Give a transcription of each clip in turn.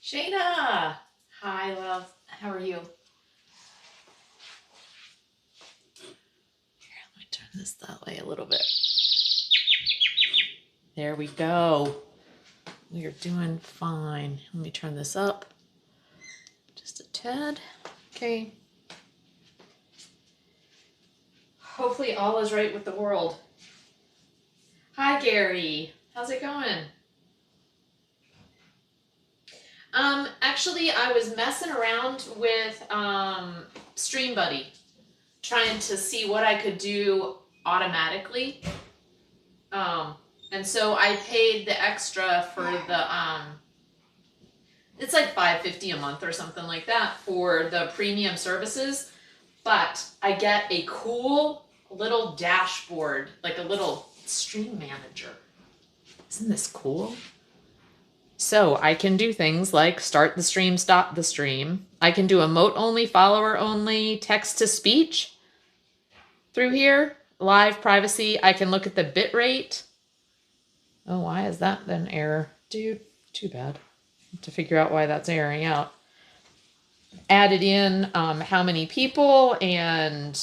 Shayna! Hi, love. How are you? Here, let me turn this that way a little bit. There we go. We are doing fine. Let me turn this up just a tad. Okay. Hopefully all is right with the world. Hi, Gary. How's it going? Actually, I was messing around with Stream Buddy, trying to see what I could do automatically. And so I paid the extra for the it's like $5.50 a month or something like that for the premium services. But I get a cool little dashboard, like a little stream manager. Isn't this cool? So I can do things like start the stream, stop the stream. I can do emote only, follower only, text to speech through here, live privacy. I can look at the bit rate. Oh, why is that an error? Dude, too bad. To figure out why that's erroring out. Added in how many people and,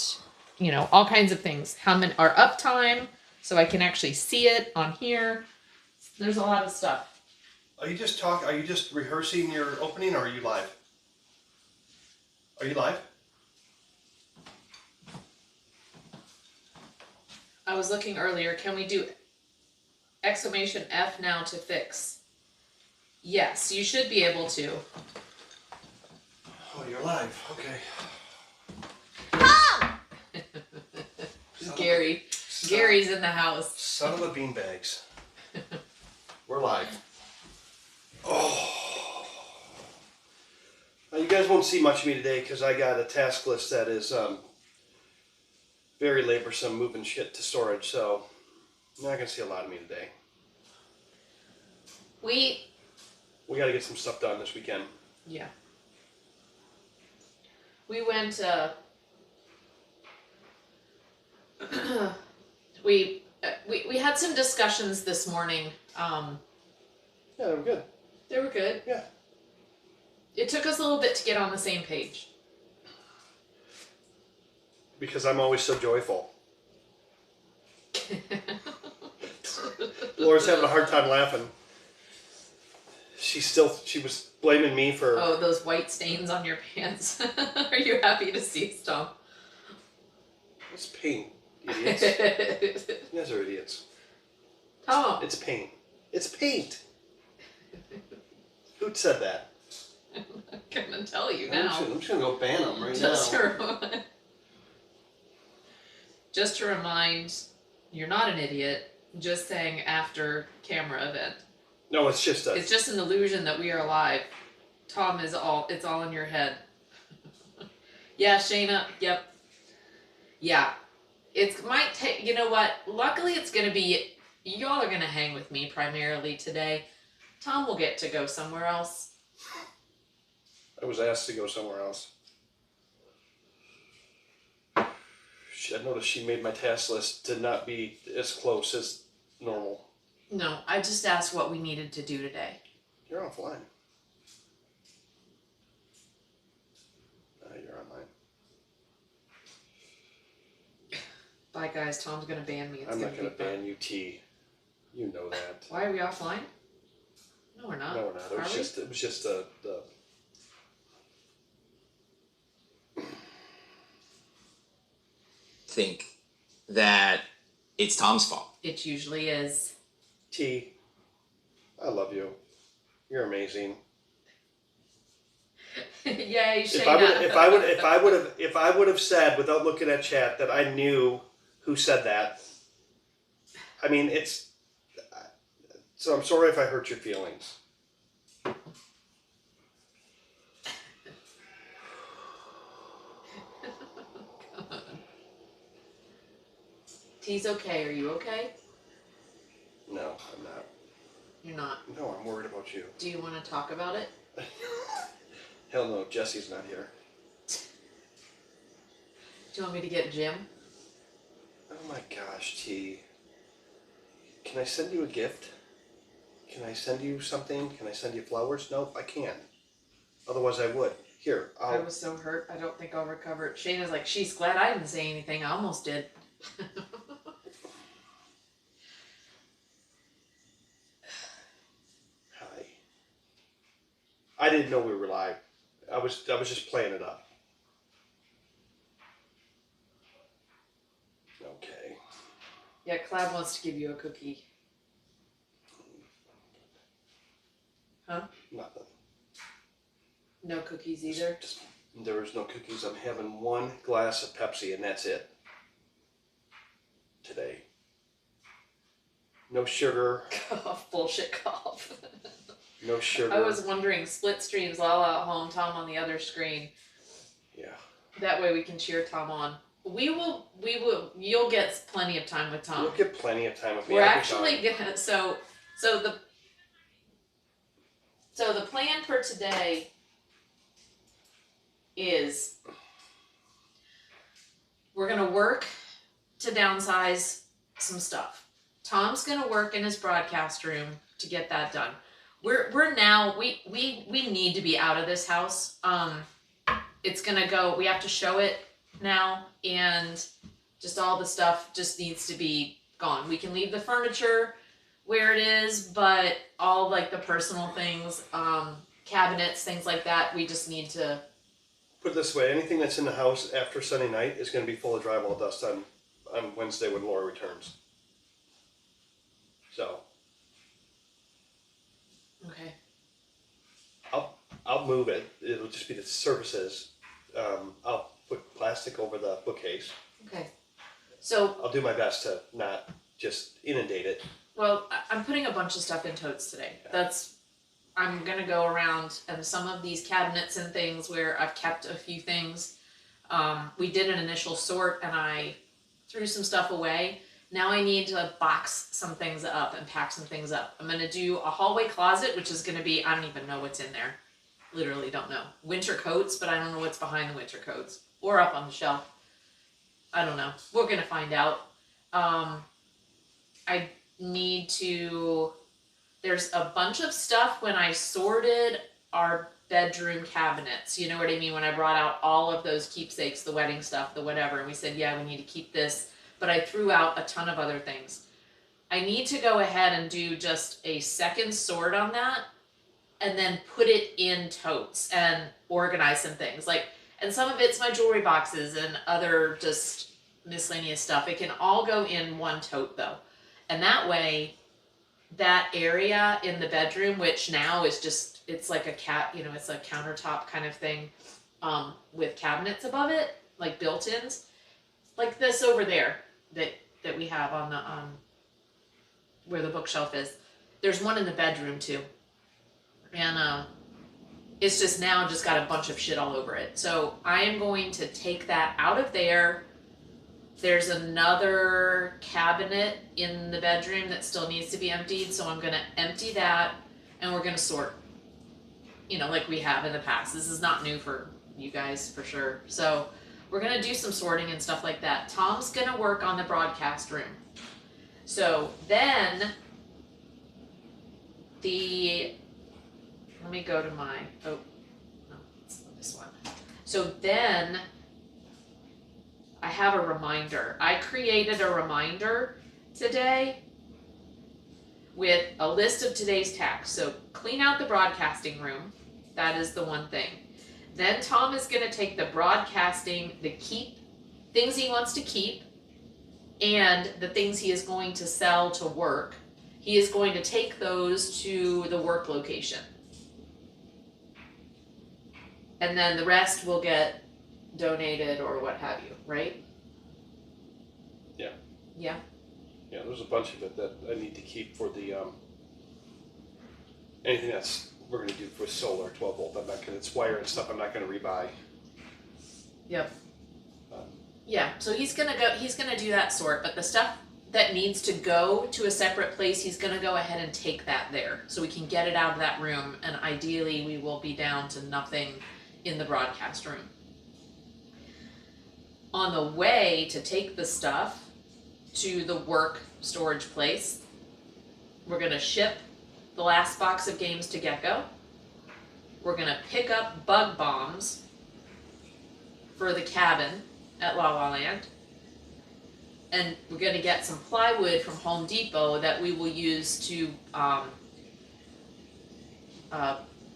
you know, all kinds of things. How many are uptime, so I can actually see it on here. There's a lot of stuff. Are you just rehearsing your opening, or are you live? Are you live? I was looking earlier. Can we do exclamation F now to fix? Yes, you should be able to. Oh, you're live. Okay. Ah! Gary's in the house. Son of a beanbags. We're live. Oh. Now you guys won't see much of me today because I got a task list that is very laborsome, moving shit to storage. So you're not gonna see a lot of me today. We got to get some stuff done this weekend. Yeah. We went. We had some discussions this morning. Yeah, they were good. They were good. Yeah. It took us a little bit to get on the same page. Because I'm always so joyful. Laura's having a hard time laughing. She was blaming me for... Oh, those white stains on your pants. Are you happy to see, Tom? It's paint, idiots. You guys are idiots. Tom. It's paint. It's paint. Who said that? I'm not gonna tell you now. I'm just gonna go ban them right now. Just to remind, you're not an idiot. Just saying after camera event. No, it's just an illusion that we are live. Tom, it's all in your head. Yeah, Shayna, yep. Yeah. It might take, you know what? Luckily it's gonna be, y'all are gonna hang with me primarily today. Tom will get to go somewhere else. I was asked to go somewhere else. I noticed she made my task list to not be as close as normal. No, I just asked what we needed to do today. You're offline. You're online. Bye, guys. Tom's gonna ban me. I'm not gonna ban you, T. You know that. Why are we offline? No, we're not. No, we're not. It was just the. Think that it's Tom's fault. It usually is. T, I love you. You're amazing. Yay, Shayna. If I would have said without looking at chat that I knew who said that. I mean, so I'm sorry if I hurt your feelings. T's okay. Are you okay? No, I'm not. You're not? No, I'm worried about you. Do you want to talk about it? Hell no, Jesse's not here. Do you want me to get Jim? Oh my gosh, T. Can I send you a gift? Can I send you something? Can I send you flowers? Nope, I can't. Otherwise, I would. Here, I was so hurt. I don't think I'll recover it. Shayna's like, she's glad I didn't say anything. I almost did. Hi. I didn't know we were live. I was just playing it up. Okay. Yeah, Clab wants to give you a cookie. Huh? Nothing. No cookies either? There was no cookies. I'm having one glass of Pepsi and that's it. Today. No sugar. Cough, bullshit cough. No sugar. I was wondering, split streams, Lala at home, Tom on the other screen. Yeah. That way we can cheer Tom on. We will, you'll get plenty of time with Tom. We'll get plenty of time with me. We're actually gonna, so the plan for today is we're gonna work to downsize some stuff. Tom's gonna work in his broadcast room to get that done. We're now we need to be out of this house. It's gonna go. We have to show it now, and just all the stuff just needs to be gone. We can leave the furniture where it is, but all like the personal things, cabinets, things like that, we just need to. Put it this way, anything that's in the house after Sunday night is going to be full of drywall dust on Wednesday when Laura returns. So. Okay. I'll move it. It'll just be the surfaces. I'll put plastic over the bookcase. Okay. So. I'll do my best to not just inundate it. Well, I'm putting a bunch of stuff in totes today. I'm gonna go around and some of these cabinets and things where I've kept a few things. We did an initial sort and I threw some stuff away. Now I need to box some things up and pack some things up. I'm gonna do a hallway closet, which is gonna be, I don't even know what's in there. Literally don't know. Winter coats, but I don't know what's behind the winter coats. Or up on the shelf. I don't know. We're gonna find out. I need to, there's a bunch of stuff when I sorted our bedroom cabinets, you know what I mean, when I brought out all of those keepsakes, the wedding stuff, the whatever, and we said, yeah, we need to keep this, but I threw out a ton of other things. I need to go ahead and do just a second sort on that, and then put it in totes and organize some things, like, and some of it's my jewelry boxes and other just miscellaneous stuff. It can all go in one tote though. And that way, that area in the bedroom, which now is just, it's like it's a countertop kind of thing, with cabinets above it, like built-ins, like this over there that we have on the, where the bookshelf is. There's one in the bedroom too. And, it's just now just got a bunch of shit all over it. So I am going to take that out of there. There's another cabinet in the bedroom that still needs to be emptied, so I'm going to empty that, and we're going to sort, like we have in the past. This is not new for you guys, for sure. So we're going to do some sorting and stuff like that. Tom's going to work on the broadcast room. So then, let me go to my, no, it's this one. So then, I have a reminder. I created a reminder today with a list of today's tasks. So clean out the broadcasting room. That is the one thing. Then Tom is going to take the broadcasting, the things he wants to keep, and the things he is going to sell to work. He is going to take those to the work location. And then the rest will get donated or what have you, right? Yeah. Yeah. Yeah, there's a bunch of it that I need to keep for the anything that's we're gonna do for solar 12 volt. I'm not gonna, it's wire and stuff I'm not gonna rebuy. Yep. Yeah, so he's gonna do that sort, but the stuff that needs to go to a separate place, he's gonna go ahead and take that there. So we can get it out of that room, and ideally we will be down to nothing in the broadcast room. On the way to take the stuff to the work storage place, we're gonna ship the last box of games to Gecko. We're gonna pick up bug bombs for the cabin at La La Land. And we're gonna get some plywood from Home Depot that we will use to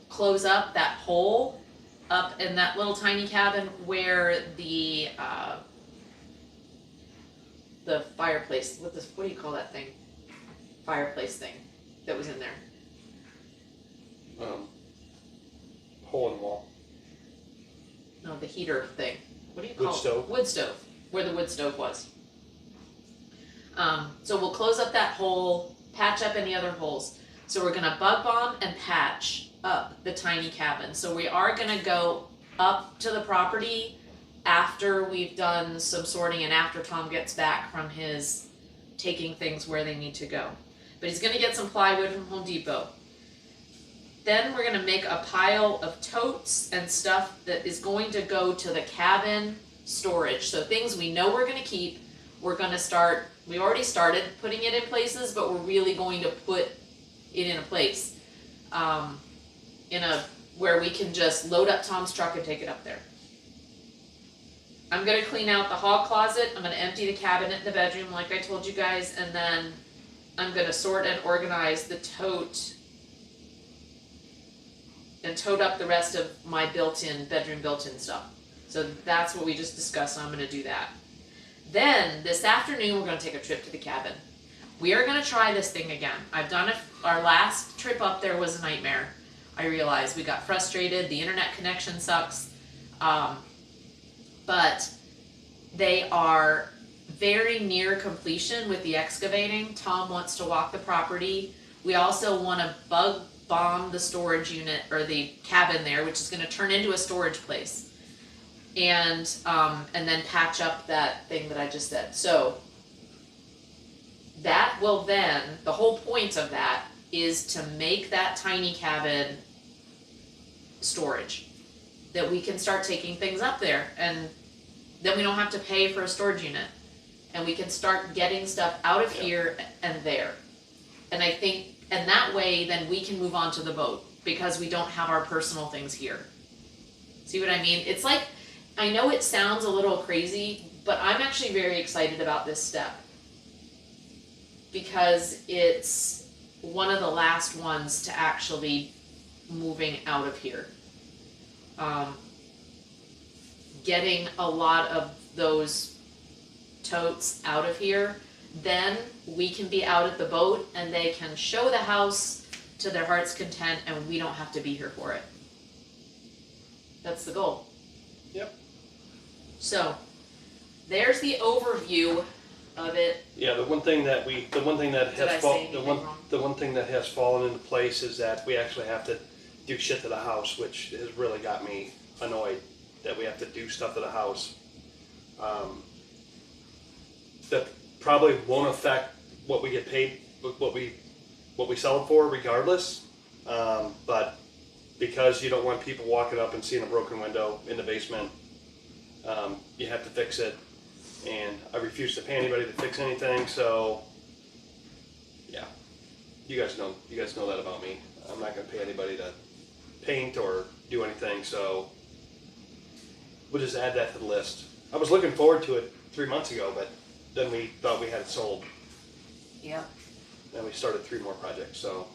close up that hole up in that little tiny cabin where the fireplace, what do you call that thing? Fireplace thing that was in there. Hole in the wall. No, the heater thing. What do you call Wood it? stove. Wood stove. Where the wood stove was. So we'll close up that hole, patch up any other holes. So we're gonna bug bomb and patch up the tiny cabin. So we are gonna go up to the property after we've done some sorting and after Tom gets back from his taking things where they need to go. But he's gonna get some plywood from Home Depot. Then we're gonna make a pile of totes and stuff that is going to go to the cabin storage. So things we know we're gonna keep, we're gonna start, we already started putting it in places, but we're really going to put it in a place. Where we can just load up Tom's truck and take it up there. I'm gonna clean out the hall closet, I'm gonna empty the cabinet in the bedroom like I told you guys, and then I'm gonna sort and organize the tote and tote up the rest of my bedroom built-in stuff. So that's what we just discussed, and I'm gonna do that. Then, this afternoon, we're gonna take a trip to the cabin. We are gonna try this thing again. I've done it, our last trip up there was a nightmare. I realized we got frustrated, the internet connection sucks, but they are very near completion with the excavating. Tom wants to walk the property. We also wanna bug bomb the storage unit, or the cabin there, which is gonna turn into a storage place. And then patch up that thing that I just said. So, that will then, the whole point of that is to make that tiny cabin storage. That we can start taking things up there, and then we don't have to pay for a storage unit. And we can start getting stuff out of here and there. And I think, and that way then we can move on to the boat, because we don't have our personal things here. See what I mean? It's like, I know it sounds a little crazy, but I'm actually very excited about this step. Because it's one of the last ones to actually moving out of here. Getting a lot of those totes out of here, then we can be out at the boat and they can show the house to their heart's content, and we don't have to be here for it. That's the goal. Yep. So, there's the overview of it. Yeah, the one thing that has fallen into place is that we actually have to do shit to the house, which has really got me annoyed that we have to do stuff to the house. That probably won't affect what we get paid, what we sell it for, regardless. But because you don't want people walking up and seeing a broken window in the basement, you have to fix it. And I refuse to pay anybody to fix anything, so yeah, you guys know that about me. I'm not going to pay anybody to paint or do anything, so we'll just add that to the list. I was looking forward to it 3 months ago, but then we thought we had it sold. Yeah. Then we started 3 more projects, so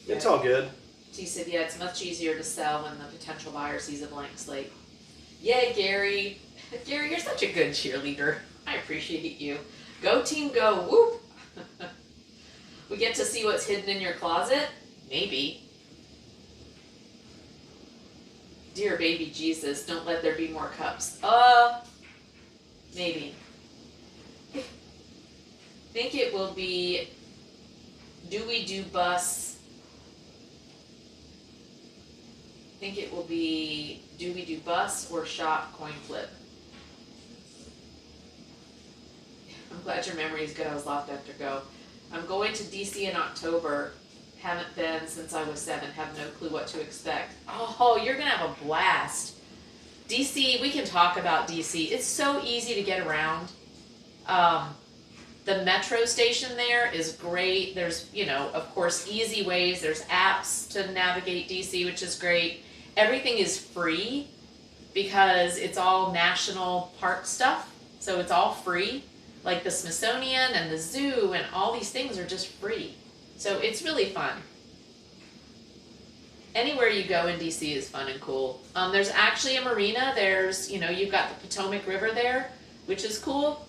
it's all good. He said, yeah, it's much easier to sell when the potential buyer sees a blank slate. Yay, Gary. Gary, you're such a good cheerleader. I appreciate you. Go team, go. Whoop. We get to see what's hidden in your closet? Maybe. Dear baby Jesus, don't let there be more cups. Maybe. Think it will be, do we do bus? Think it will be, do we do bus or shop coin flip? I'm glad your memory is good. I was locked after go. I'm going to DC in October. Haven't been since I was 7. Have no clue what to expect. Oh, you're going to have a blast. DC, we can talk about DC. It's so easy to get around. The metro station there is great. There's, of course, easy ways. There's apps to navigate DC, which is great. Everything is free because it's all national park stuff. So it's all free. Like the Smithsonian and the zoo and all these things are just free. So it's really fun. Anywhere you go in DC is fun and cool. There's actually a marina. There's, you've got the Potomac River there, which is cool.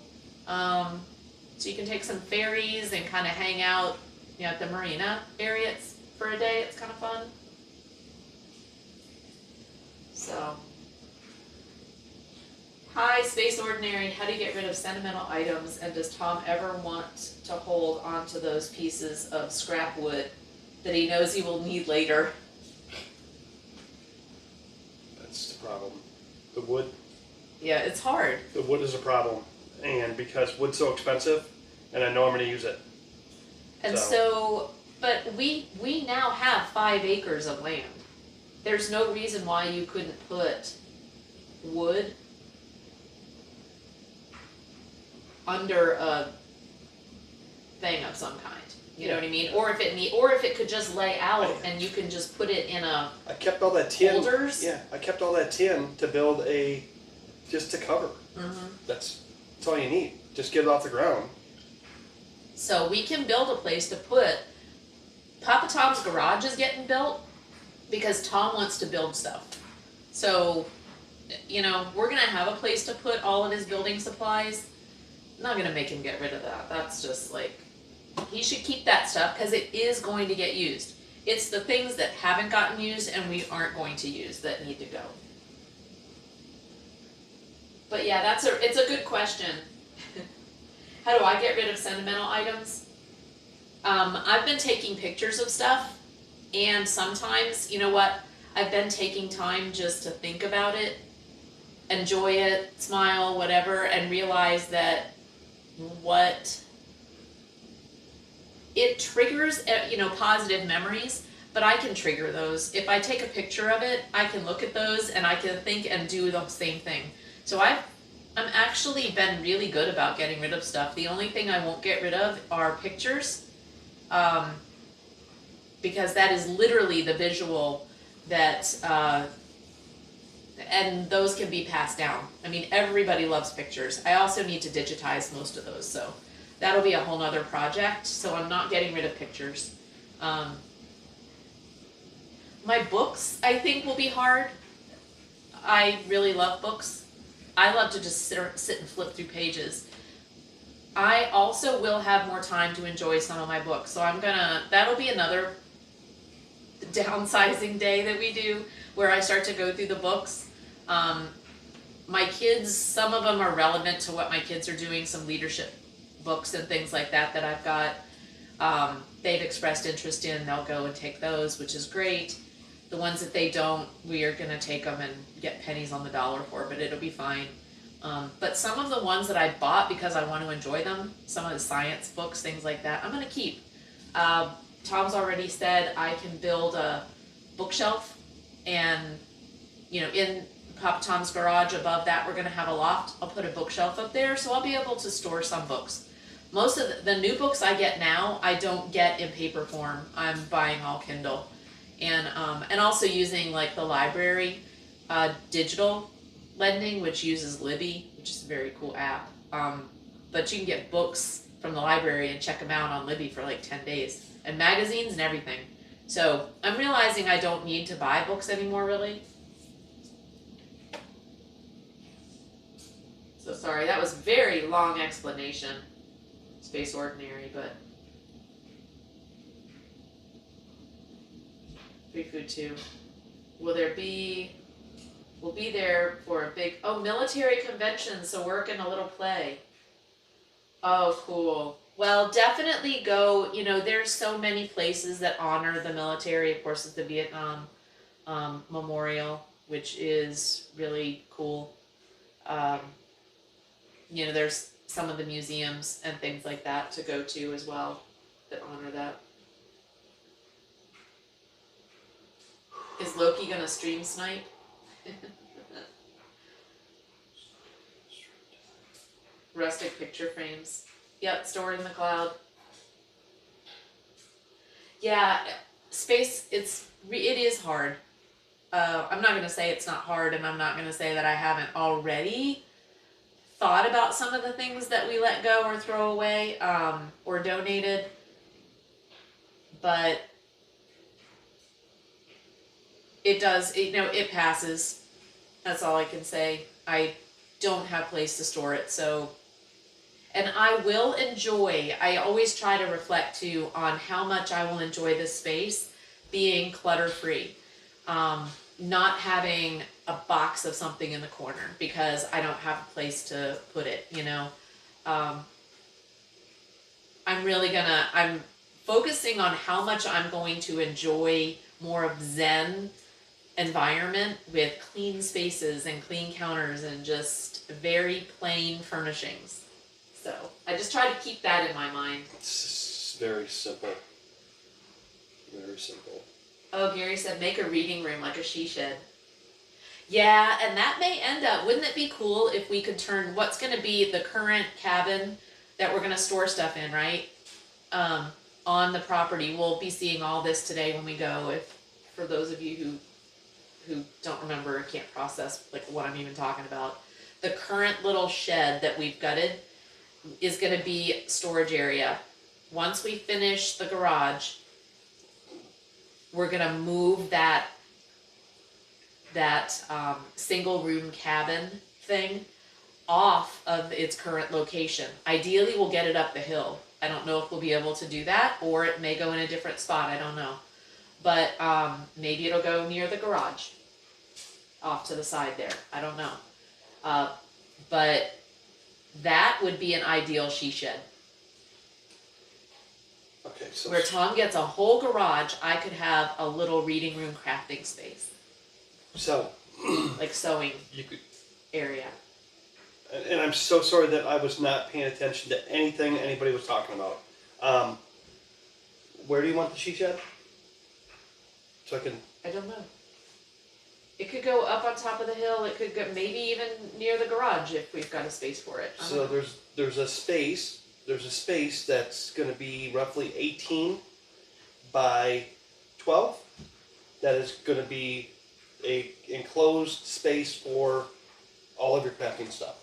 So you can take some ferries and kind of hang out, at the marina area for a day. It's kind of fun. So, hi, Space Ordinary. How do you get rid of sentimental items? And does Tom ever want to hold onto those pieces of scrap wood that he knows he will need later? That's the problem. The wood. Yeah, it's hard. The wood is a problem, and because wood's so expensive, and I know I'm going to use it. And so, but we now have 5 acres of land. There's no reason why you couldn't put wood under a thing of some kind. You know what I mean? Or if it could just lay out and you can just put it in a I kept all that tin. holders. Yeah, I kept all that tin to build just to cover. Mm-hmm. That's all you need. Just get it off the ground. So we can build a place to put. Papa Tom's garage is getting built because Tom wants to build stuff. So, we're gonna have a place to put all of his building supplies. I'm not gonna make him get rid of that. That's just like, he should keep that stuff because it is going to get used. It's the things that haven't gotten used and we aren't going to use that need to go. But yeah, it's a good question. How do I get rid of sentimental items? I've been taking pictures of stuff, and sometimes, I've been taking time just to think about it, enjoy it, smile, whatever, and realize that it triggers, positive memories, but I can trigger those. If I take a picture of it, I can look at those and I can think and do the same thing. So I'm actually been really good about getting rid of stuff. The only thing I won't get rid of are pictures, because that is literally the visual that, and those can be passed down. I mean, everybody loves pictures. I also need to digitize most of those, so that'll be a whole nother project. So I'm not getting rid of pictures. My books, I think, will be hard. I really love books. I love to just sit and flip through pages. I also will have more time to enjoy some of my books. So that'll be another downsizing day that we do, where I start to go through the books. My kids, some of them are relevant to what my kids are doing, some leadership books and things like that I've got. They've expressed interest in, they'll go and take those, which is great. The ones that they don't, we are going to take them and get pennies on the dollar for, but it'll be fine. But some of the ones that I bought because I want to enjoy them, some of the science books, things like that, I'm going to keep. Tom's already said I can build a bookshelf, and in Papa Tom's garage above that we're going to have a loft. I'll put a bookshelf up there, so I'll be able to store some books. Most of the new books I get now, I don't get in paper form. I'm buying all Kindle. And also using like the library digital lending, which uses Libby, which is a very cool app. But you can get books from the library and check them out on Libby for like 10 days, and magazines and everything. So I'm realizing I don't need to buy books anymore, really. So sorry, that was a very long explanation. Space Ordinary, but free food too. We'll be there for a big, military convention, so work in a little play. Oh, cool. Well, definitely go, there's so many places that honor the military. Of course, it's the Vietnam Memorial, which is really cool. There's some of the museums and things like that to go to as well that honor that. Is Loki gonna stream snipe? Rustic picture frames. Yep, stored in the cloud. Yeah, space. It is hard. I'm not gonna say it's not hard, and I'm not gonna say that I haven't already thought about some of the things that we let go or throw away, or donated. But it does. It passes. That's all I can say. I don't have place to store it, so. And I will enjoy, I always try to reflect too on how much I will enjoy this space being clutter free. Not having a box of something in the corner because I don't have a place to put it, I'm focusing on how much I'm going to enjoy more of Zen environment with clean spaces and clean counters and just very plain furnishings. So I just try to keep that in my mind. It's very simple. Very simple. Oh, Gary said make a reading room like a she shed. Yeah, and that may end up, wouldn't it be cool if we could turn what's going to be the current cabin that we're going to store stuff in, right? On the property. We'll be seeing all this today when we go. If for those of you who don't remember or can't process like what I'm even talking about, the current little shed that we've gutted is going to be storage area. Once we finish the garage, we're going to move that single room cabin thing off of its current location. Ideally, we'll get it up the hill. I don't know if we'll be able to do that, or it may go in a different spot. I don't know. But maybe it'll go near the garage, off to the side there. I don't know. But that would be an ideal she shed. Okay, so Where Tom gets a whole garage, I could have a little reading room crafting space. So like sewing you could, area. and I'm so sorry that I was not paying attention to anything anybody was talking about. Where do you want the she shed? So I can. I don't know. It could go up on top of the hill. It could go maybe even near the garage if we've got a space for it. So there's a space. There's a space that's going to be roughly 18 by 12. That is going to be a enclosed space for all of your crafting stuff.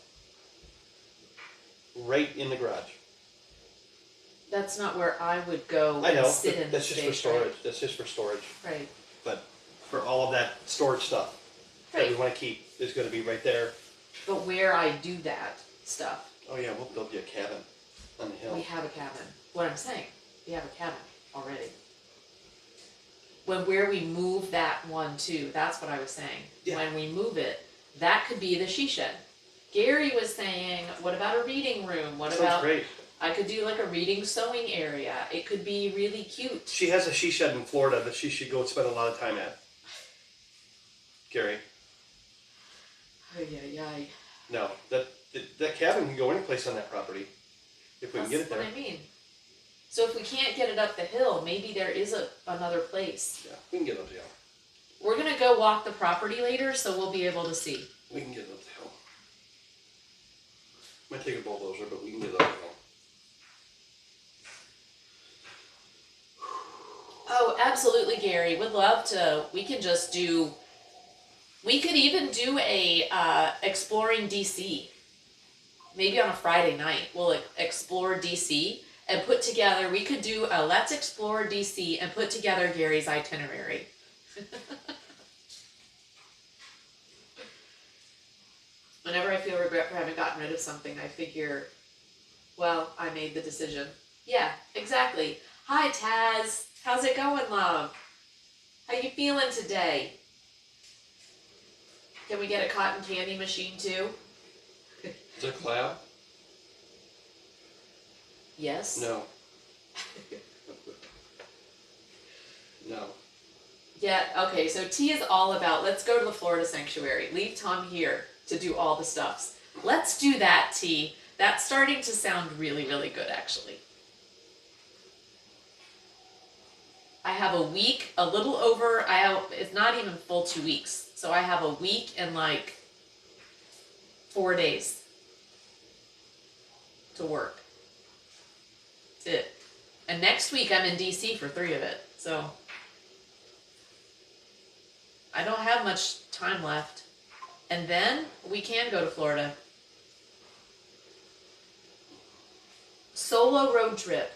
Right in the garage. That's not where I would go I know. and sit in the That's just space, for storage. right? That's just for storage. Right. But for all of that storage stuff that we Right. want to keep is going to be right there. But where I do that stuff, Oh yeah, we'll build you a cabin on the hill. we have a cabin. What I'm saying, we have a cabin already. Where we move that one to, that's what I was saying. Yeah. When we move it, that could be the she shed. Gary was saying, what about a reading room? What Sounds about, great. I could do like a reading sewing area. It could be really cute. She has a she shed in Florida that she should go and spend a lot of time at. Gary. Ay, ay, ay. No, that cabin can go any place on that property if we can get it there. That's what I mean. So if we can't get it up the hill, maybe there is another place. Yeah, we can get it up the hill. We're gonna go walk the property later, so we'll be able to see. We can get it up the hill. Might take a bulldozer, but we can get it up the hill. Oh, absolutely, Gary. Would love to. We could even do a exploring DC. Maybe on a Friday night, we'll explore DC and put together. We could do a let's explore DC and put together Gary's itinerary. Whenever I feel regret for having gotten rid of something, I figure, well, I made the decision. Yeah, exactly. Hi, Taz. How's it going, love? How you feeling today? Can we get a cotton candy machine too? Is it a cloud? Yes. No. No. Yeah, okay, so T is all about, let's go to the Florida sanctuary. Leave Tom here to do all the stuffs. Let's do that, T. That's starting to sound really, really good, actually. I have a week, a little over, it's not even full 2 weeks. So I have a week and like 4 days to work. That's it. And next week I'm in DC for 3 of it. So I don't have much time left. And then we can go to Florida. Solo road trip.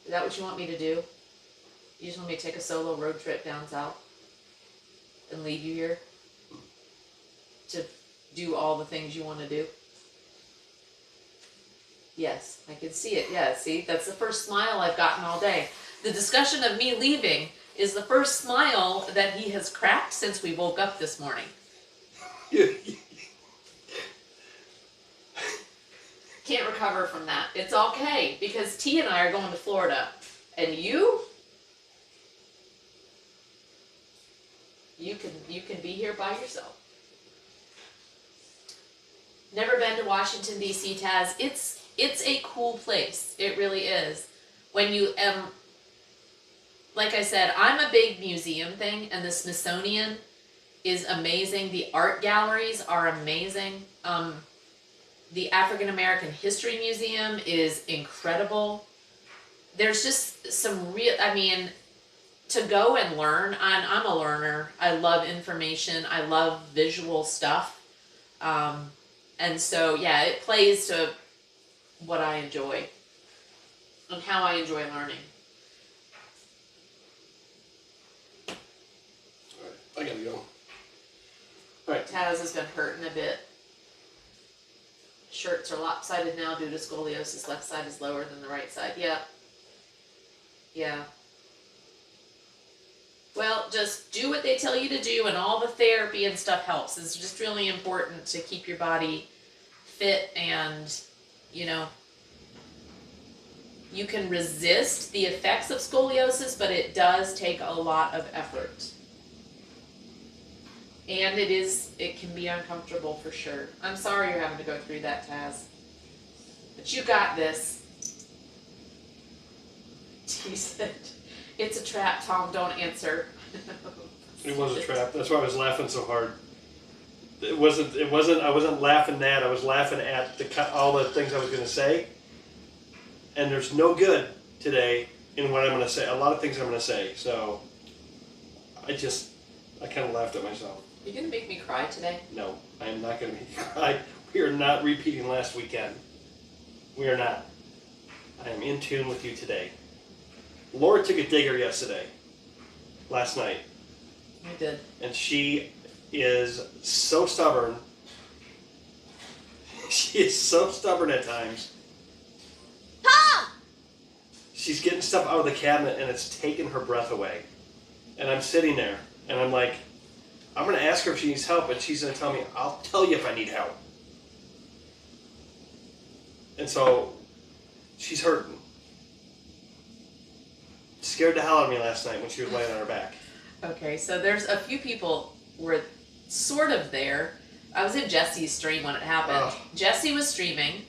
Is that what you want me to do? You just want me to take a solo road trip down south and leave you here to do all the things you want to do? Yes, I can see it. Yeah, see, that's the first smile I've gotten all day. The discussion of me leaving is the first smile that he has cracked since we woke up this morning. Can't recover from that. It's okay, because T and I are going to Florida. And you can be here by yourself. Never been to Washington, D.C., Taz. It's a cool place. It really is. When you like I said, I'm a big museum thing, and the Smithsonian is amazing. The art galleries are amazing. The African American History Museum is incredible. There's just some real, to go and learn, I'm a learner. I love information. I love visual stuff. And so, yeah, it plays to what I enjoy and how I enjoy learning. Alright, I gotta go. Alright. Taz has been hurting a bit. Shirts are lopsided now due to scoliosis. Left side is lower than the right side. Yeah. Yeah. Well, just do what they tell you to do, and all the therapy and stuff helps. It's just really important to keep your body fit, and, you can resist the effects of scoliosis, but it does take a lot of effort. And it can be uncomfortable for sure. I'm sorry you're having to go through that, Taz. But you got this. He said, it's a trap, Tom, don't answer. It was a trap. That's why I was laughing so hard. I wasn't laughing at, I was laughing at all the things I was going to say. And there's no good today in what I'm going to say. A lot of things I'm going to say. So I kind of laughed at myself. Are you going to make me cry today? No, I am not going to make you cry. We are not repeating last weekend. We are not. I am in tune with you today. Laura took a digger last night. I did. And she is so stubborn. She is so stubborn at times. Tom! She's getting stuff out of the cabinet and it's taking her breath away. And I'm sitting there and I'm like, I'm going to ask her if she needs help, and she's going to tell me, I'll tell you if I need help. And so she's hurting. Scared the hell out of me last night when she was laying on her back. Okay, so there's a few people were sort of there. I was in Jesse's stream when it happened. Ugh. Jesse was streaming,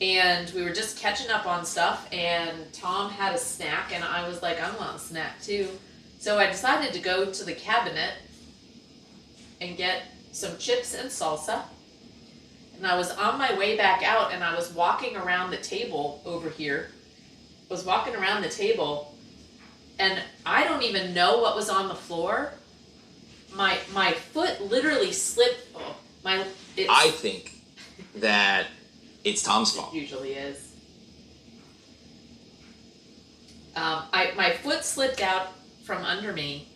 and we were just catching up on stuff, and Tom had a snack, and I was like, I want a snack too. So I decided to go to the cabinet and get some chips and salsa. And I was on my way back out, and I was walking around the table over here. And I don't even know what was on the floor. My foot literally slipped. I think that it's Tom's fault. It usually is. My foot slipped out from under me.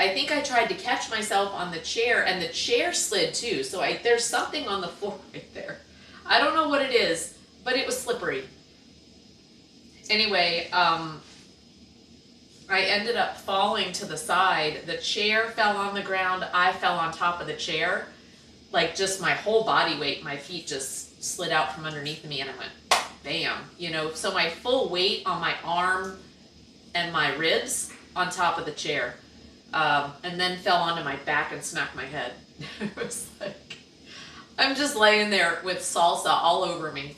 I think I tried to catch myself on the chair, and the chair slid too. So there's something on the floor right there. I don't know what it is, but it was slippery. Anyway, I ended up falling to the side. The chair fell on the ground. I fell on top of the chair. Like, just my whole body weight, my feet just slid out from underneath me, and I went, bam. So my full weight on my arm and my ribs on top of the chair. And then fell onto my back and smacked my head. It was like, I'm just laying there with salsa all over me.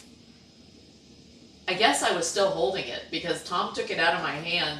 I guess I was still holding it because Tom took it out of my hand